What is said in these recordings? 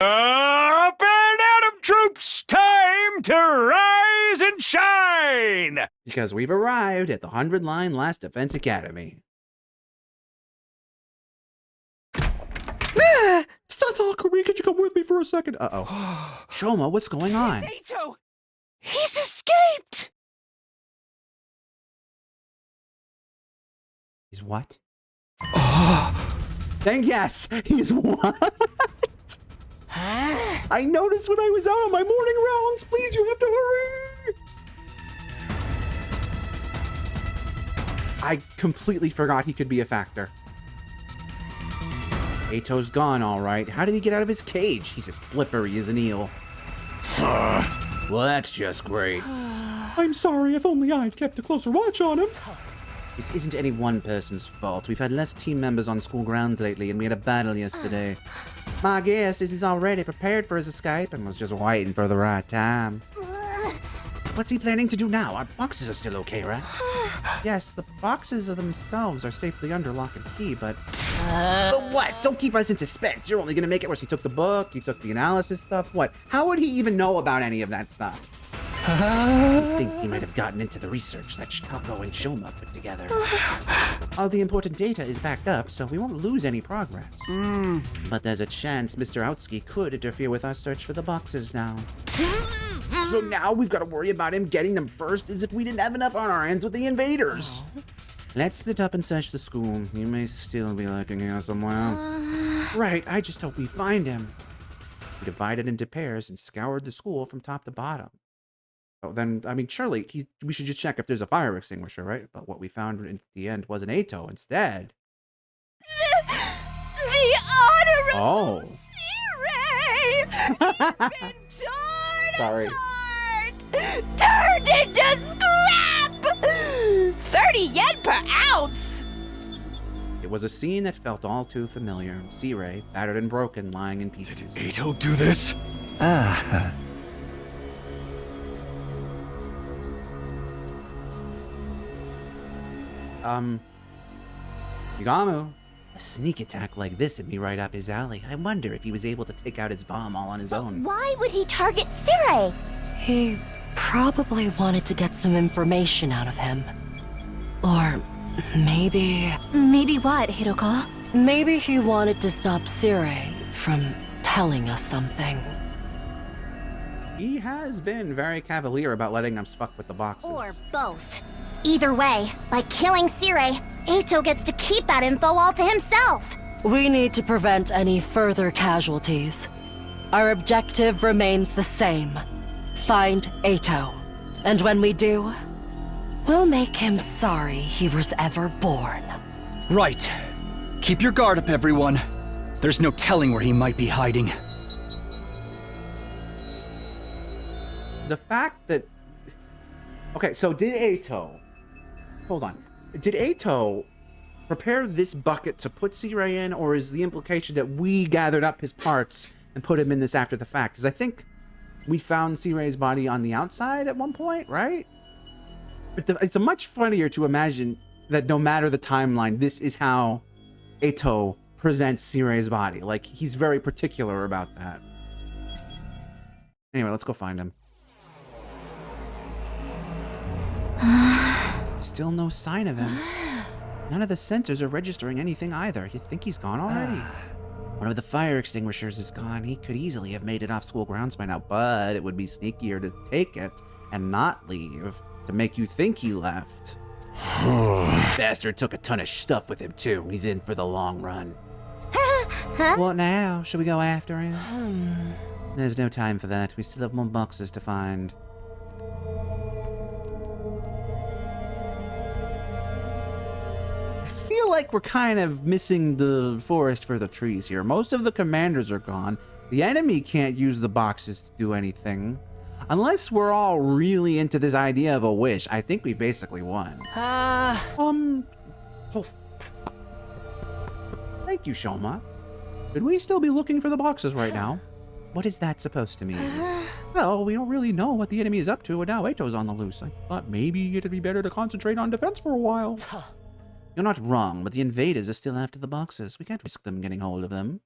Up and Adam troops, time to rise and shine! Because we've arrived at the 100-line Last Defense Academy. Takumi, could you come with me for a second? Uh-oh. Shoma, what's going on? It's Eito! He's escaped! He's what? Then yes, he's what? Huh? I noticed when I was out on my morning rounds. Please, you have to hurry. I completely forgot he could be a factor. Eito's gone, all right. How did he get out of his cage? He's as slippery as an eel. Well, that's just great. I'm sorry, if only I'd kept a closer watch on him. This isn't any one person's fault. We've had less team members on school grounds lately, and we had a battle yesterday. My guess is he's already prepared for his escape and was just waiting for the right time. What's he planning to do now? Our boxes are still okay, right? Yes, the boxes themselves are safely under lock and key, but what? Don't keep us in suspense. You're only gonna make it worse. He took the book, he took the analysis stuff. What? How would he even know about any of that stuff? I think he might have gotten into the research that Kako and Shoma put together. All the important data is backed up, so we won't lose any progress. But there's a chance Mr. Justiguy could interfere with our search for the boxes now. So now we've got to worry about him getting them first, as if we didn't have enough on our hands with the invaders. Let's split up and search the school. He may still be lurking here somewhere. Right, I just hope we find him. We divided into pairs and scoured the school from top to bottom. Then, I mean, surely we should just check if there's a fire extinguisher, right? But what we found in the end was an Eito instead. The honorable Sirei! He's been torn apart! Turned into scrap! 30 yen per ounce! It was a scene that felt all too familiar. Sirei, battered and broken, lying in pieces. Did Eito do this? Yugamu, a sneak attack like this would be right up his alley. I wonder if he was able to take out his bomb all on his own. Why would he target Sirei? He probably wanted to get some information out of him. Or maybe... Maybe what, Hiroko? Maybe he wanted to stop Sirei from telling us something. He has been very cavalier about letting us fuck with the boxes. Or both. Either way, by killing Sirei, Eito gets to keep that info all to himself. We need to prevent any further casualties. Our objective remains the same. Find Eito. And when we do, we'll make him sorry he was ever born. Right. Keep your guard up, everyone. There's no telling where he might be hiding. The fact that... Okay, so did Eito... Hold on. Did Eito prepare this bucket to put Sirei in, or is the implication that we gathered up his parts and put him in this after the fact? Because I think we found Sirei's body on the outside at one point, right? But it's much funnier to imagine that no matter the timeline, this is how Eito presents Sirei's body. Like, he's very particular about that. Anyway, let's go find him. Still no sign of him. None of the sensors are registering anything either. You think he's gone already? One of the fire extinguishers is gone. He could easily have made it off school grounds by now, but it would be sneakier to take it and not leave to make you think he left. Bastard took a ton of stuff with him too. He's in for the long run. What now? Should we go after him? There's no time for that. We still have more boxes to find. I feel like we're kind of missing the forest for the trees here. Most of the commanders are gone. The enemy can't use the boxes to do anything. Unless we're all really into this idea of a wish, I think we basically won. Oh. Thank you, Shoma. Should we still be looking for the boxes right now? What is that supposed to mean? Well, we don't really know what the enemy is up to, and now Eito's on the loose. I thought maybe it'd be better to concentrate on defense for a while. You're not wrong, but the invaders are still after the boxes. We can't risk them getting hold of them.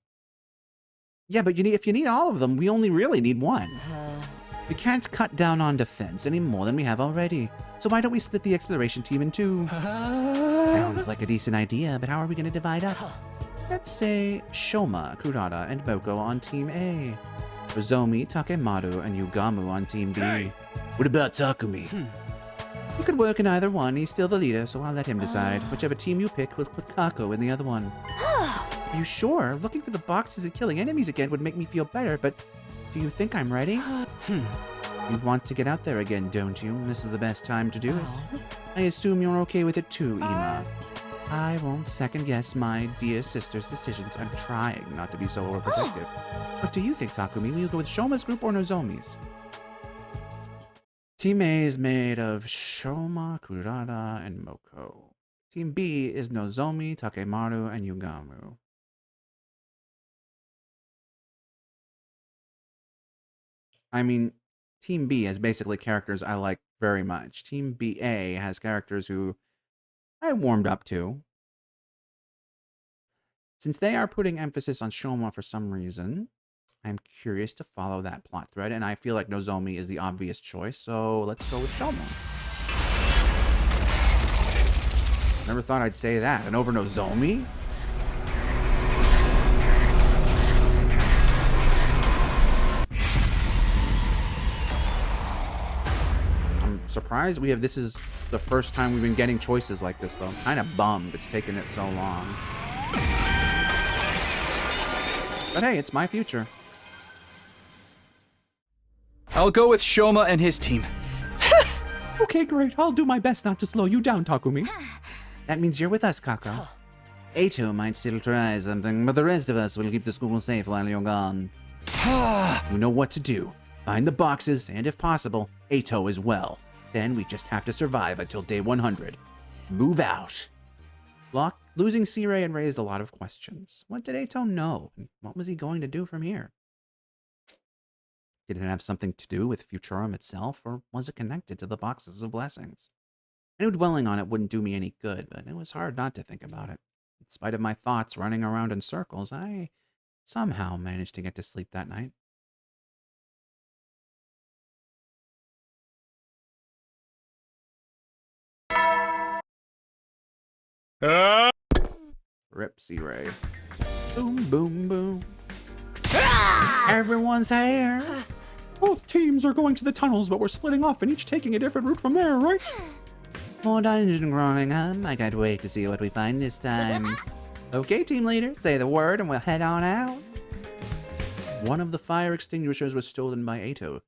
Yeah, but if you need all of them, we only really need one. We can't cut down on defense any more than we have already. So why don't we split the exploration team in two? Sounds like a decent idea, but how are we going to divide up? Let's say Shoma, Kurata, and Boko on Team A. Nozomi, Takemaru, and Yugamu on Team B. Hey. What about Takumi? He could work in either one. He's still the leader, so I'll let him decide. Whichever team you pick, we'll put Kako in the other one. Are you sure? Looking for the boxes and killing enemies again would make me feel better, but do you think I'm ready? You want to get out there again, don't you? This is the best time to do it. I assume you're okay with it too, Ima. I won't second-guess my dear sister's decisions. I'm trying not to be so overprotective. What do you think, Takumi? Will you go with Shoma's group or Nozomi's? Team A is made of Shoma, Kurata, and Moko. Team B is Nozomi, Takemaru, and Yugamu. I mean, Team B has basically characters I like very much. Team BA has characters who I warmed up to. Since they are putting emphasis on Shoma for some reason, I'm curious to follow that plot thread, and I feel like Nozomi is the obvious choice, so let's go with Shoma. Never thought I'd say that. And over Nozomi? I'm surprised this is the first time we've been getting choices like this, though. I'm kind of bummed it's taken it so long. But hey, it's my future. I'll go with Shoma and his team. Okay, great. I'll do my best not to slow you down, Takumi. That means you're with us, Kako. Eito might still try something, but the rest of us will keep the school safe while you're gone. You know what to do. Find the boxes, and if possible, Eito as well. Then we just have to survive until day 100. Move out. Losing C-Ray had raised a lot of questions. What did Eito know? And what was he going to do from here? Did it have something to do with Futurum itself, or was it connected to the boxes of blessings? I knew dwelling on it wouldn't do me any good, but it was hard not to think about it. In spite of my thoughts running around in circles, I somehow managed to get to sleep that night. Rip C-Ray. Boom, boom, boom. Everyone's here. Both teams are going to the tunnels, but we're splitting off and each taking a different route from there, right? More dungeon growing up. I can't wait to see what we find this time. Okay, team leader, say the word and we'll head on out. One of the fire extinguishers was stolen by Eito.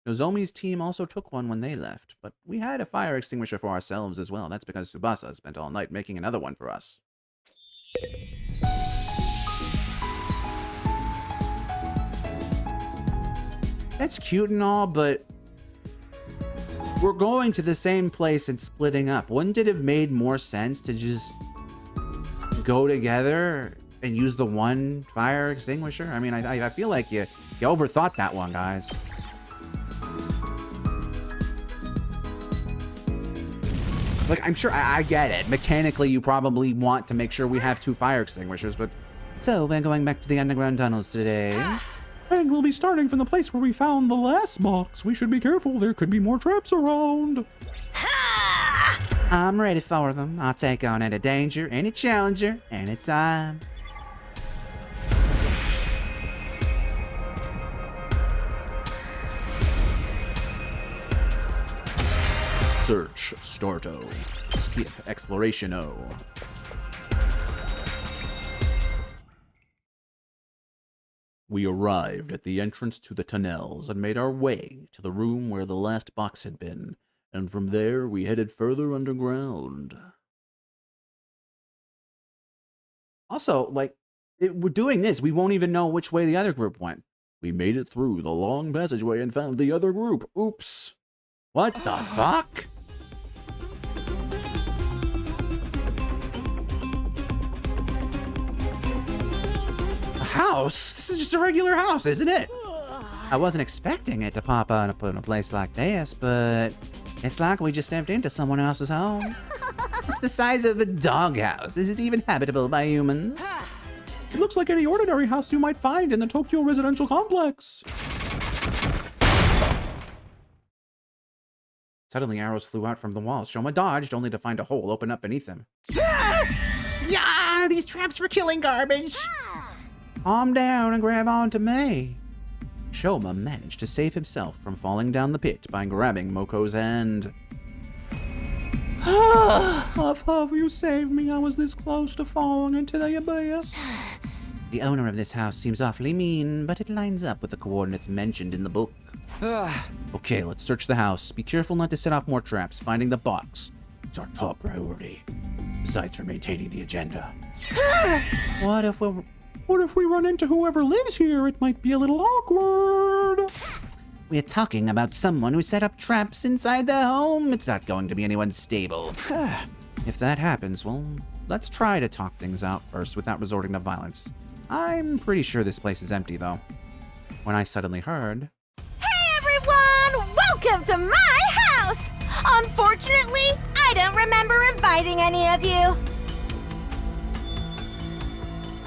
Nozomi's team also took one when they left, but we had a fire extinguisher for ourselves as well. That's because Tsubasa spent all night making another one for us. That's cute and all, but we're going to the same place and splitting up. Wouldn't it have made more sense to just go together and use the one fire extinguisher? I mean, I feel like you overthought that one, guys. Like, I'm sure, I get it. Mechanically, you probably want to make sure we have two fire extinguishers, but... So, we're going back to the underground tunnels today. And we'll be starting from the place where we found the last box. We should be careful. There could be more traps around. I'm ready for them. I'll take on any danger, any challenger, anytime. Search, starto. Skip, exploration-o. We arrived at the entrance to the tunnels and made our way to the room where the last box had been, and from there we headed further underground. Also, like, we're doing this, we won't even know which way the other group went. We made it through the long passageway and found the other group. Oops. What the fuck? House? This is just a regular house, isn't it? I wasn't expecting it to pop up in a place like this, but it's like we just stepped into someone else's home. It's the size of a doghouse. Is it even habitable by humans? It looks like any ordinary house you might find in the Tokyo residential complex. Suddenly, arrows flew out from the walls. Shoma dodged, only to find a hole open up beneath him. Yeah, these traps for killing garbage. Calm down and grab onto me. Shoma managed to save himself from falling down the pit by grabbing Moko's hand. Huff, you saved me. I was this close to falling into the abyss. The owner of this house seems awfully mean, but it lines up with the coordinates mentioned in the book. Okay, let's search the house. Be careful not to set off more traps. Finding the box is our top priority, besides for maintaining the agenda. What if we run into whoever lives here? It might be a little awkward. We're talking about someone who set up traps inside their home. It's not going to be anyone stable. If that happens, well, let's try to talk things out first without resorting to violence. I'm pretty sure this place is empty, though. When I suddenly heard... Hey everyone! Welcome to my house! Unfortunately, I don't remember inviting any of you.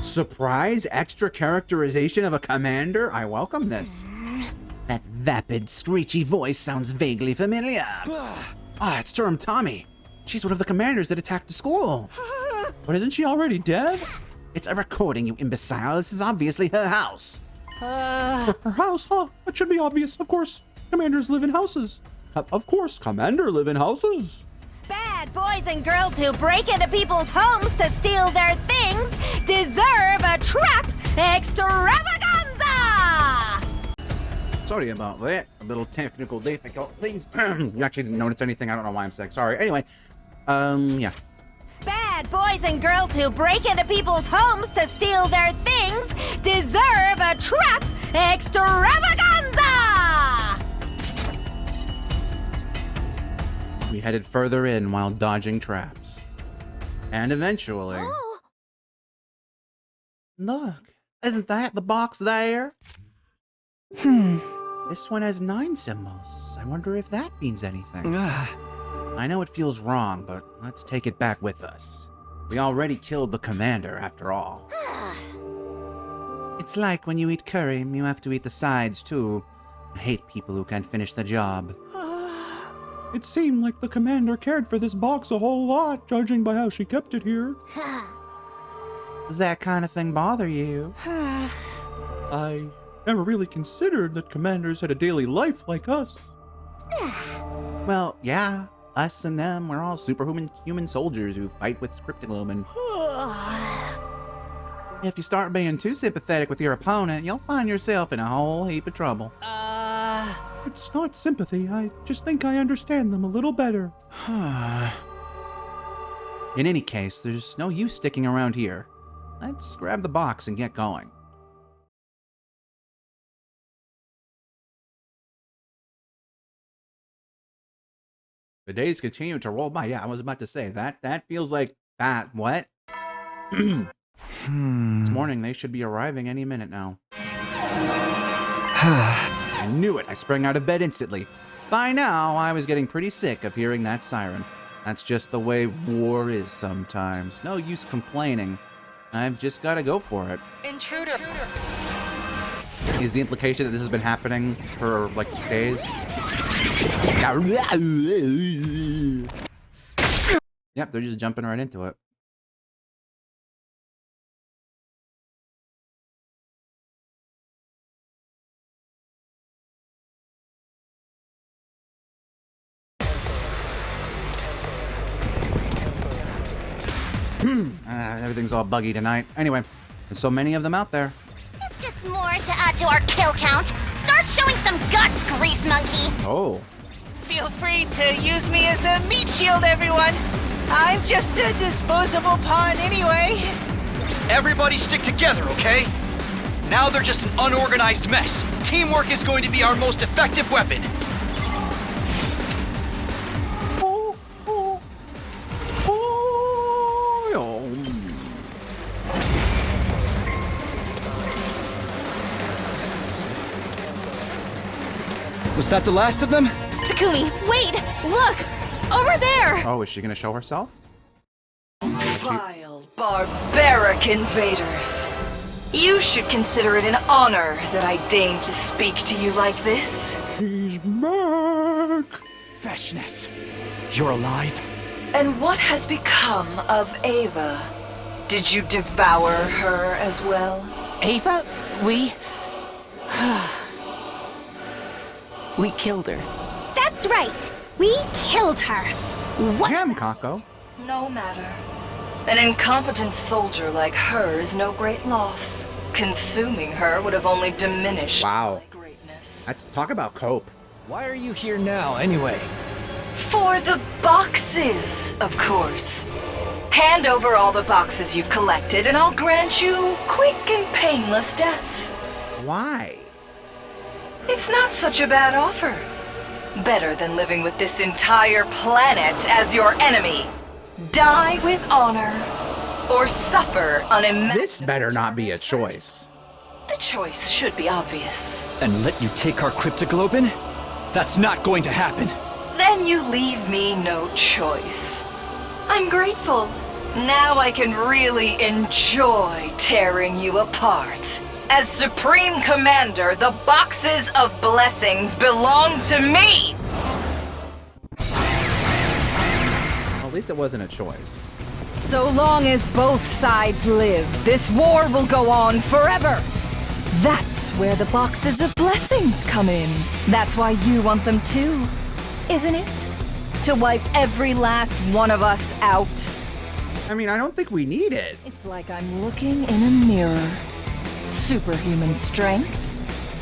Surprise extra characterization of a commander? I welcome this. That vapid, screechy voice sounds vaguely familiar. It's Term Tommy. She's one of the commanders that attacked the school. But isn't she already dead? It's a recording, you imbecile. This is obviously her house. Her house, huh? That should be obvious. Of course, commanders live in houses. Of course, commander live in houses. Bad boys and girls who break into people's homes to steal their things deserve a trap extravaganza! Sorry about that. A little technical difficulties. You actually didn't notice anything. I don't know why I'm sick. Sorry. Anyway, yeah. Bad boys and girls who break into people's homes to steal their things deserve a trap extravaganza! We headed further in while dodging traps. And eventually... Oh. Look, isn't that the box there? This one has 9 symbols. I wonder if that means anything. I know it feels wrong, but let's take it back with us. We already killed the commander, after all. It's like when you eat curry, you have to eat the sides, too. I hate people who can't finish the job. It seemed like the commander cared for this box a whole lot, judging by how she kept it here. Does that kind of thing bother you? I never really considered that commanders had a daily life like us. Well, yeah. Us and them, we're all superhuman soldiers who fight with cryptogloom. If you start being too sympathetic with your opponent, you'll find yourself in a whole heap of trouble. It's not sympathy. I just think I understand them a little better. In any case, there's no use sticking around here. Let's grab the box and get going. The days continue to roll by. Yeah, I was about to say that. That feels like that. What? It's morning. They should be arriving any minute now. I knew it. I sprang out of bed instantly. By now, I was getting pretty sick of hearing that siren. That's just the way war is sometimes. No use complaining. I've just got to go for it. Intruder. Is the implication that this has been happening for, like, days? Yep, they're just jumping right into it. Everything's all buggy tonight. Anyway, there's so many of them out there. It's just more to add to our kill count. Start showing some guts, grease monkey. Oh. Feel free to use me as a meat shield, everyone. I'm just a disposable pawn anyway. Everybody stick together, okay? Now they're just an unorganized mess. Teamwork is going to be our most effective weapon. Was that the last of them? Takumi, wait! Look! Over there! Oh, is she gonna show herself? Vile, barbaric invaders. You should consider it an honor that I deign to speak to you like this. He's back. Veshness, you're alive? And what has become of Ava? Did you devour her as well? Ava, we killed her. That's right. We killed her. What? Damn, Kako. No matter. An incompetent soldier like her is no great loss. Consuming her would have only diminished Wow. my greatness. Let's talk about cope. Why are you here now, anyway? For the boxes, of course. Hand over all the boxes you've collected, and I'll grant you quick and painless deaths. Why? It's not such a bad offer. Better than living with this entire planet as your enemy. Die with honor, or suffer unimaginable. This better not be a choice. The choice should be obvious. And let you take our cryptoglobin? That's not going to happen. Then you leave me no choice. I'm grateful. Now I can really enjoy tearing you apart. As Supreme Commander, the boxes of blessings belong to me! At least it wasn't a choice. So long as both sides live, this war will go on forever. That's where the boxes of blessings come in. That's why you want them too, isn't it? To wipe every last one of us out. I mean, I don't think we need it. It's like I'm looking in a mirror. Superhuman strength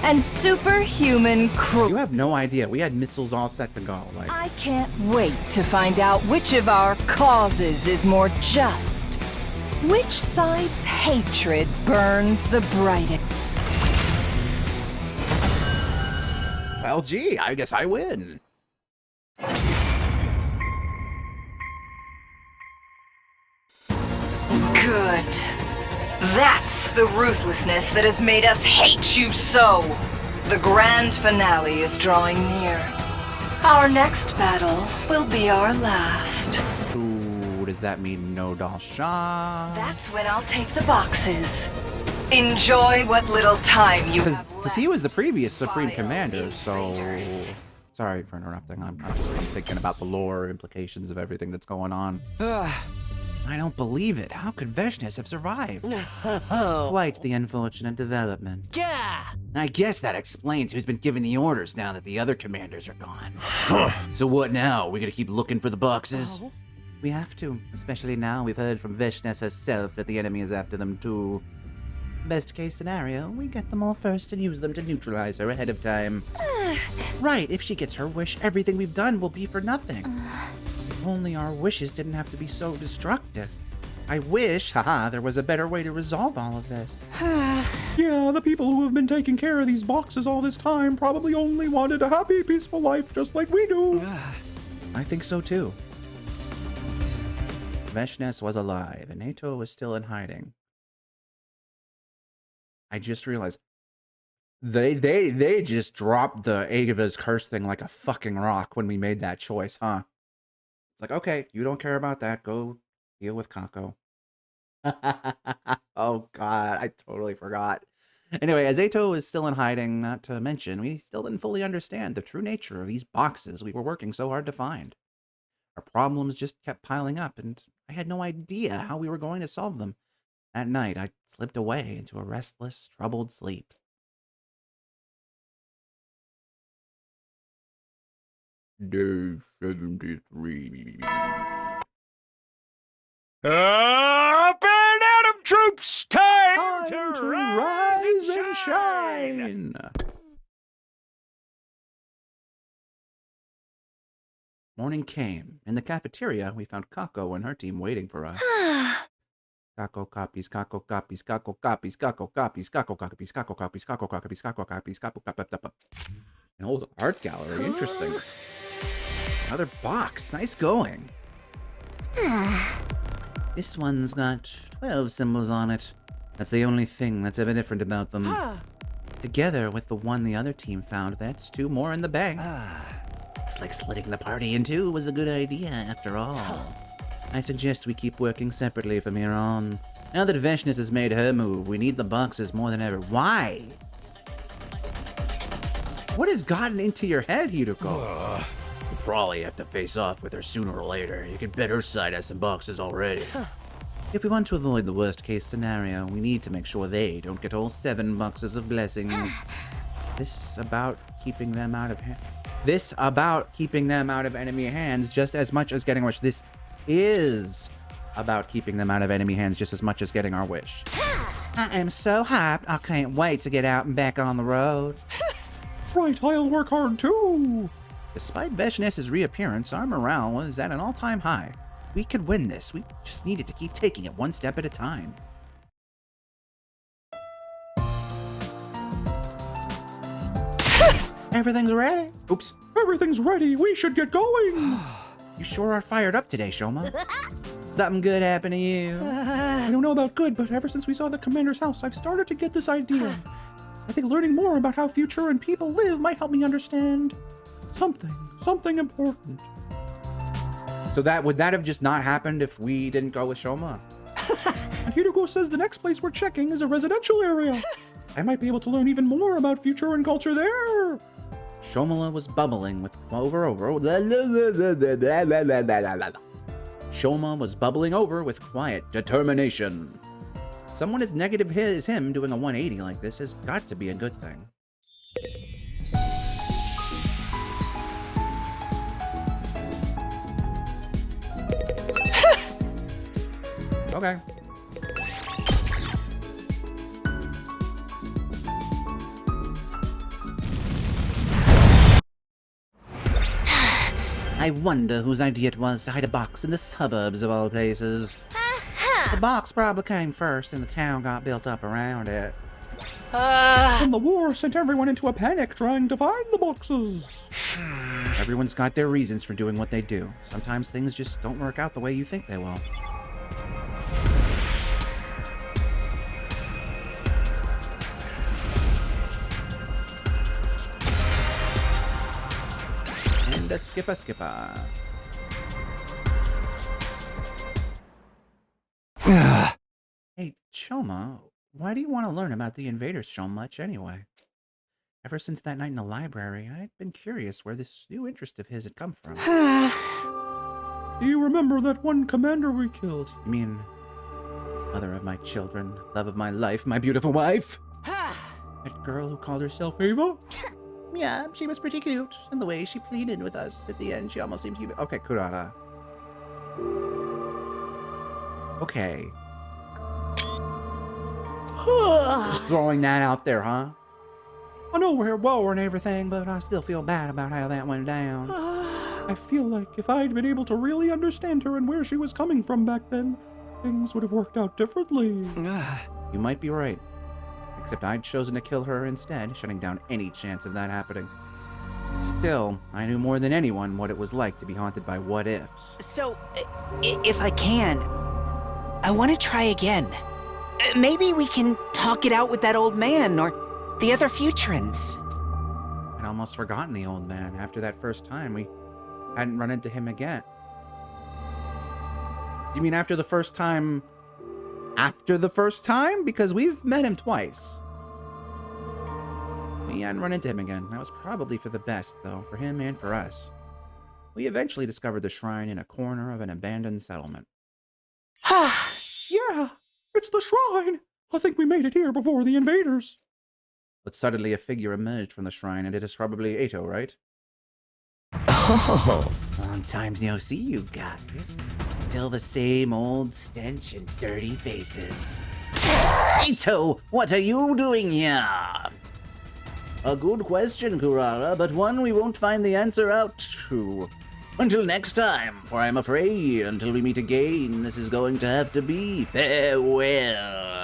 and superhuman cruelty. You have no idea. We had missiles all set to go. Like, I can't wait to find out which of our causes is more just. Which side's hatred burns the brightest. well, gee, I guess I win. Good. That's the ruthlessness that has made us hate you so. The grand finale is drawing near. Our next battle will be our last. Ooh, does that mean no Dalshan? That's when I'll take the boxes. Enjoy what little time you have left. Because he was the previous Supreme Vile Commander, so... invaders. Sorry for interrupting. I'm thinking about the lore implications of everything that's going on. I don't believe it. How could Veshness have survived? Quite the unfortunate development. Yeah. I guess that explains who's been giving the orders now that the other commanders are gone. So what now? We gotta keep looking for the boxes? We have to, especially now we've heard from Veshness herself that the enemy is after them too. Best case scenario, we get them all first and use them to neutralize her ahead of time. Right, if she gets her wish, everything we've done will be for nothing. If only our wishes didn't have to be so destructive. I wish, there was a better way to resolve all of this. Yeah, the people who have been taking care of these boxes all this time probably only wanted a happy, peaceful life just like we do. I think so too. Veshness was alive, and Ato was still in hiding. I just realized they just dropped the Ava's curse thing like a fucking rock when we made that choice, huh? It's like, okay, you don't care about that. Go deal with Kako. Oh god, I totally forgot. Anyway, as Ato is still in hiding, not to mention, we still didn't fully understand the true nature of these boxes we were working so hard to find. Our problems just kept piling up, and I had no idea how we were going to solve them. That night, I slipped away into a restless, troubled sleep. Day 73. Up and Adam troops, time to rise and shine. Morning came. In the cafeteria, we found Kako and her team waiting for us. Kako copies, Kako copies, Kako copies, Kako copies, Kako copies, Kako copies, Kako copies, Kako copies, Kako copies. An old art gallery, interesting. Another box, nice going. This one's got 12 symbols on it. That's the only thing that's ever different about them. Together with the one the other team found, that's 2 more in the bag. Looks like splitting the party in 2 was a good idea after all. I suggest we keep working separately from here on. Now that Veshness has made her move, we need the boxes more than ever. Why? What has gotten into your head, Hideko? We'll probably have to face off with her sooner or later. You can bet her side has some boxes already. If we want to avoid the worst case scenario, we need to make sure they don't get all 7 boxes of blessings. This about keeping them out of enemy hands just as much as getting our wish. This is about keeping them out of enemy hands just as much as getting our wish. I am so hyped. I can't wait to get out and back on the road. Right, I'll work hard too. Despite Veshness's reappearance, our morale was at an all-time high. We could win this. We just needed to keep taking it one step at a time. Everything's ready. Oops. Everything's ready. We should get going. You sure are fired up today, Shoma. Something good happened to you? I don't know about good, but ever since we saw the commander's house, I've started to get this idea. I think learning more about how future and people live might help me understand something important. So would that have just not happened if we didn't go with Shoma? Hideko says the next place we're checking is a residential area. I might be able to learn even more about future and culture there. Shomala was bubbling with Shoma was bubbling over with quiet determination. Someone as negative as him doing a 180 like this has got to be a good thing. Okay. I wonder whose idea it was to hide a box in the suburbs of all places. The box probably came first and the town got built up around it. And the war sent everyone into a panic trying to find the boxes. Everyone's got their reasons for doing what they do. Sometimes things just don't work out the way you think they will. And a skipper. Hey, Choma, why do you want to learn about the invaders so much anyway? Ever since that night in the library, I've been curious where this new interest of his had come from. Do you remember that one commander we killed? You mean, mother of my children, love of my life, my beautiful wife? That girl who called herself Ava? Yeah, she was pretty cute, and the way she pleaded with us at the end, she almost seemed human. Okay, Kurata. Okay. Just throwing that out there, huh? I know we're at war and everything, but I still feel bad about how that went down. I feel like if I'd been able to really understand her and where she was coming from back then, things would have worked out differently. You might be right. Except I'd chosen to kill her instead, shutting down any chance of that happening. Still, I knew more than anyone what it was like to be haunted by what-ifs. So, if I can, I want to try again. Maybe we can talk it out with that old man or the other Futurans. I'd almost forgotten the old man. After that first time, we hadn't run into him again. You mean after the first time? After the first time? Because we've met him twice. We hadn't run into him again. That was probably for the best, though, for him and for us. We eventually discovered the shrine in a corner of an abandoned settlement. Yeah, it's the shrine. I think we made it here before the invaders. But suddenly a figure emerged from the shrine, and it is probably Eito, right? Oh. Long time no see, you guys. Still the same old stench and dirty faces. Eito, what are you doing here? A good question, Kurara, but one we won't find the answer out to. Until next time, for I'm afraid until we meet again, this is going to have to be farewell.